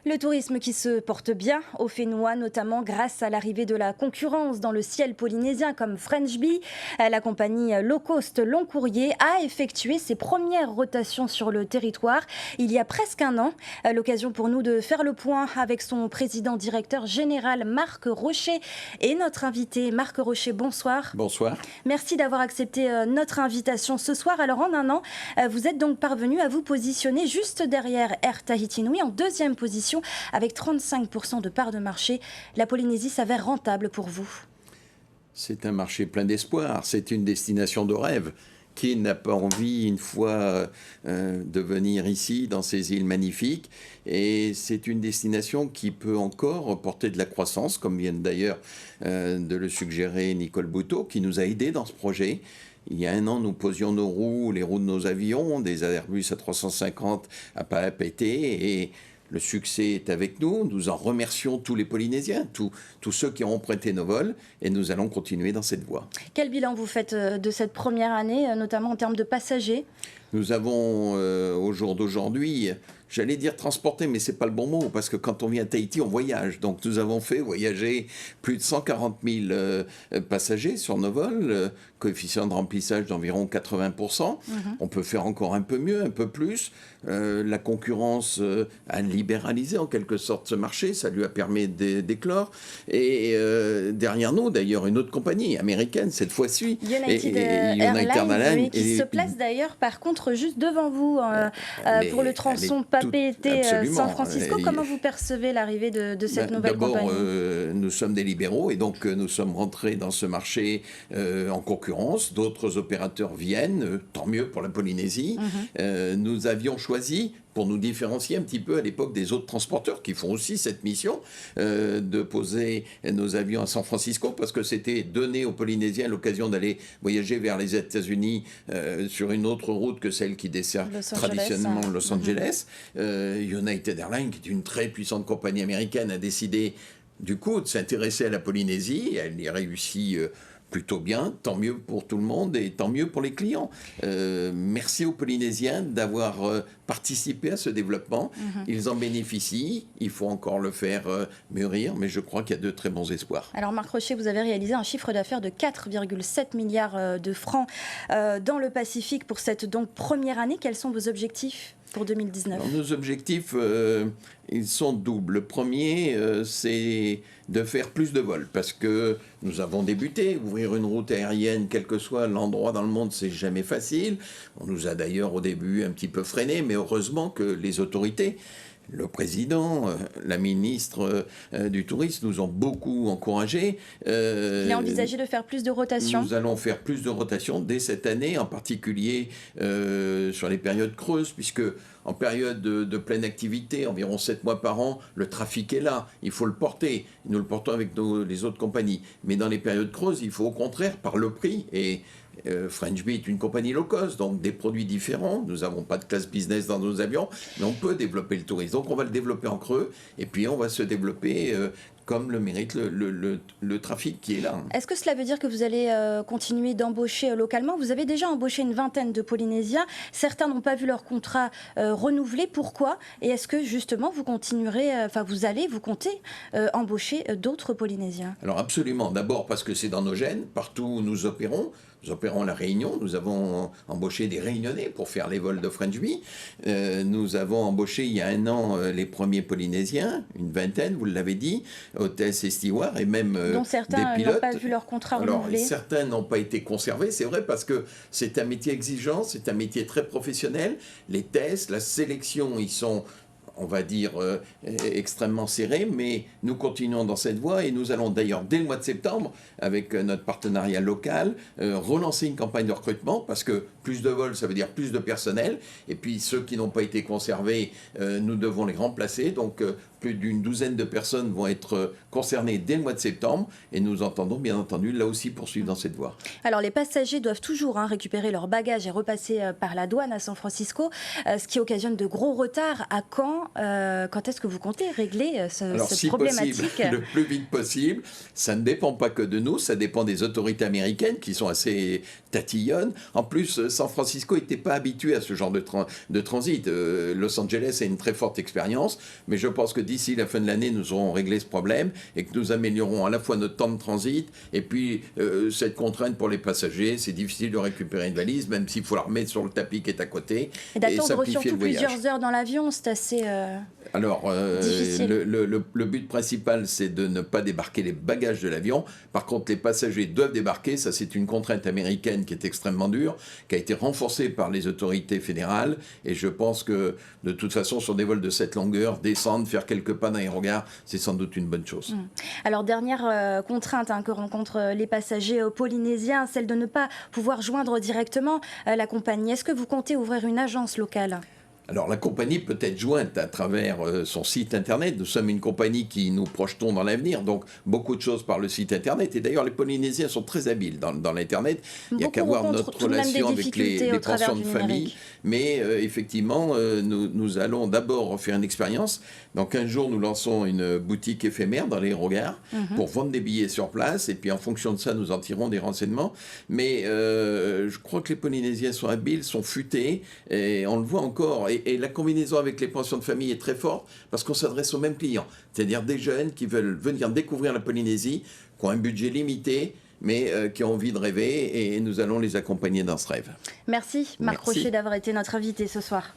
Le tourisme qui se porte bien au Fénois, notamment grâce à l'arrivée de la concurrence dans le ciel polynésien comme French Bee. La compagnie low cost Long Courrier a effectué ses premières rotations sur le territoire il y a presque un an. L'occasion pour nous de faire le point avec son président directeur général Marc Rocher et notre invité. Marc Rocher, bonsoir. Bonsoir. Merci d'avoir accepté notre invitation ce soir. Alors en un an, vous êtes donc parvenu à vous positionner juste derrière Air Tahiti Nui en deuxième position avec 35% de part de marché. La Polynésie s'avère rentable pour vous? C'est un marché plein d'espoir. C'est une destination de rêve. Qui n'a pas envie, une fois, de venir ici, dans ces îles magnifiques? Et c'est une destination qui peut encore porter de la croissance, comme vient d'ailleurs de le suggérer Nicole Bouteau, qui nous a aidés dans ce projet. Il y a un an, nous posions nos roues, les roues de nos avions, des Airbus A350 à pas à péter, et le succès est avec nous. Nous en remercions tous les Polynésiens, tous ceux qui ont prêté nos vols, et nous allons continuer dans cette voie. Quel bilan vous faites de cette première année, notamment en termes de passagers? Nous avons, au jour d'aujourd'hui, j'allais dire transporter, mais ce n'est pas le bon mot, parce que quand on vient à Tahiti, on voyage. Donc nous avons fait voyager plus de 140 000 passagers sur nos vols, coefficient de remplissage d'environ 80%. On peut faire encore un peu mieux, un peu plus. La concurrence a libéralisé en quelque sorte ce marché, ça lui a permis d'éclore. Et derrière nous, d'ailleurs, une autre compagnie américaine, cette fois-ci, United Airlines, qui se place d'ailleurs, par contre, juste devant vous, pour le tronçon Papeete-San Francisco. Comment vous percevez l'arrivée de cette nouvelle compagnie? D'abord, nous sommes des libéraux et donc nous sommes rentrés dans ce marché en concurrence. D'autres opérateurs viennent, tant mieux pour la Polynésie. Nous avions choisi, pour nous différencier un petit peu à l'époque des autres transporteurs qui font aussi cette mission, de poser nos avions à San Francisco, parce que c'était donner aux Polynésiens l'occasion d'aller voyager vers les États-Unis sur une autre route que celle qui dessert traditionnellement Los Angeles. United Airlines, qui est une très puissante compagnie américaine, a décidé du coup de s'intéresser à la Polynésie. Elle y réussit plutôt bien, tant mieux pour tout le monde et tant mieux pour les clients. Merci aux Polynésiens d'avoir participé à ce développement. Ils en bénéficient, il faut encore le faire mûrir, mais je crois qu'il y a de très bons espoirs. Alors Marc Rocher, vous avez réalisé un chiffre d'affaires de 4,7 milliards de francs dans le Pacifique pour cette donc première année. Quels sont vos objectifs pour 2019? Alors, nos objectifs, ils sont doubles. Le premier, c'est de faire plus de vols, parce que nous avons débuté. Ouvrir une route aérienne, quel que soit l'endroit dans le monde, c'est jamais facile. On nous a d'ailleurs au début un petit peu freiné, mais heureusement que les autorités, le président, la ministre du Tourisme nous ont beaucoup encouragés. Il a envisagé de faire plus de rotations. Nous allons faire plus de rotations dès cette année, en particulier sur les périodes creuses, puisque en période de pleine activité, environ 7 mois par an, le trafic est là, il faut le porter. Nous le portons avec les autres compagnies. Mais dans les périodes creuses, il faut au contraire, par le prix, et French Bee est une compagnie low cost, donc des produits différents. Nous n'avons pas de classe business dans nos avions, mais on peut développer le tourisme. Donc on va le développer en creux, et puis on va se développer comme le mérite le trafic qui est là. Est-ce que cela veut dire que vous allez continuer d'embaucher localement? Vous avez déjà embauché une vingtaine de Polynésiens. Certains n'ont pas vu leur contrat renouvelé. Pourquoi? Et est-ce que justement vous continuerez, vous comptez embaucher d'autres Polynésiens? Alors absolument. D'abord parce que c'est dans nos gènes, partout où nous opérons. Nous opérons à La Réunion, nous avons embauché des Réunionnais pour faire les vols de French Bee. Nous avons embauché il y a un an les premiers Polynésiens, une vingtaine, vous l'avez dit, hôtesses et stewards, et même dont certains des pilotes. n'ont pas vu leur contrat renouvelé. Certains n'ont pas été conservés, c'est vrai, parce que c'est un métier exigeant, c'est un métier très professionnel. Les tests, la sélection, ils sont, on va dire, extrêmement serré, mais nous continuons dans cette voie et nous allons d'ailleurs, dès le mois de septembre, avec notre partenariat local, relancer une campagne de recrutement, parce que plus de vols, ça veut dire plus de personnel, et puis ceux qui n'ont pas été conservés, nous devons les remplacer, donc plus d'une douzaine de personnes vont être concernées dès le mois de septembre, et nous entendons bien entendu là aussi poursuivre dans cette voie. Alors les passagers doivent toujours récupérer leurs bagages et repasser par la douane à San Francisco, ce qui occasionne de gros retards. À quand est-ce que vous comptez régler cette problématique? Possible, le plus vite possible. Ça ne dépend pas que de nous, ça dépend des autorités américaines qui sont assez tatillonnes. En plus, San Francisco n'était pas habitué à ce genre de transit. Los Angeles a une très forte expérience, mais je pense que d'ici la fin de l'année, nous aurons réglé ce problème et que nous améliorons à la fois notre temps de transit et puis cette contrainte pour les passagers. C'est difficile de récupérer une valise, même s'il faut la remettre sur le tapis qui est à côté. Et d'attendre surtout plusieurs heures dans l'avion, c'est assez Alors, difficile. Le but principal, c'est de ne pas débarquer les bagages de l'avion. Par contre, les passagers doivent débarquer. Ça, c'est une contrainte américaine qui est extrêmement dure, qui a été renforcée par les autorités fédérales. Et je pense que, de toute façon, sur des vols de cette longueur, descendre, faire quelques pas dans les regards, c'est sans doute une bonne chose. Alors, dernière contrainte que rencontrent les passagers polynésiens, celle de ne pas pouvoir joindre directement la compagnie. Est-ce que vous comptez ouvrir une agence locale ? Alors la compagnie peut être jointe à travers son site internet. Nous sommes une compagnie qui nous projetons dans l'avenir, donc beaucoup de choses par le site internet. Et d'ailleurs les Polynésiens sont très habiles dans l'internet. Il n'y a qu'à voir notre relation avec les pensions de famille. Mais effectivement, nous allons d'abord faire une expérience. Dans 15 jours, nous lançons une boutique éphémère dans les regards pour vendre des billets sur place. Et puis en fonction de ça, nous en tirerons des renseignements. Mais je crois que les Polynésiens sont habiles, sont futés. Et on le voit encore. Et la combinaison avec les pensions de famille est très forte parce qu'on s'adresse aux mêmes clients, c'est-à-dire des jeunes qui veulent venir découvrir la Polynésie, qui ont un budget limité, mais qui ont envie de rêver et nous allons les accompagner dans ce rêve. Merci Marc Rochet d'avoir été notre invité ce soir.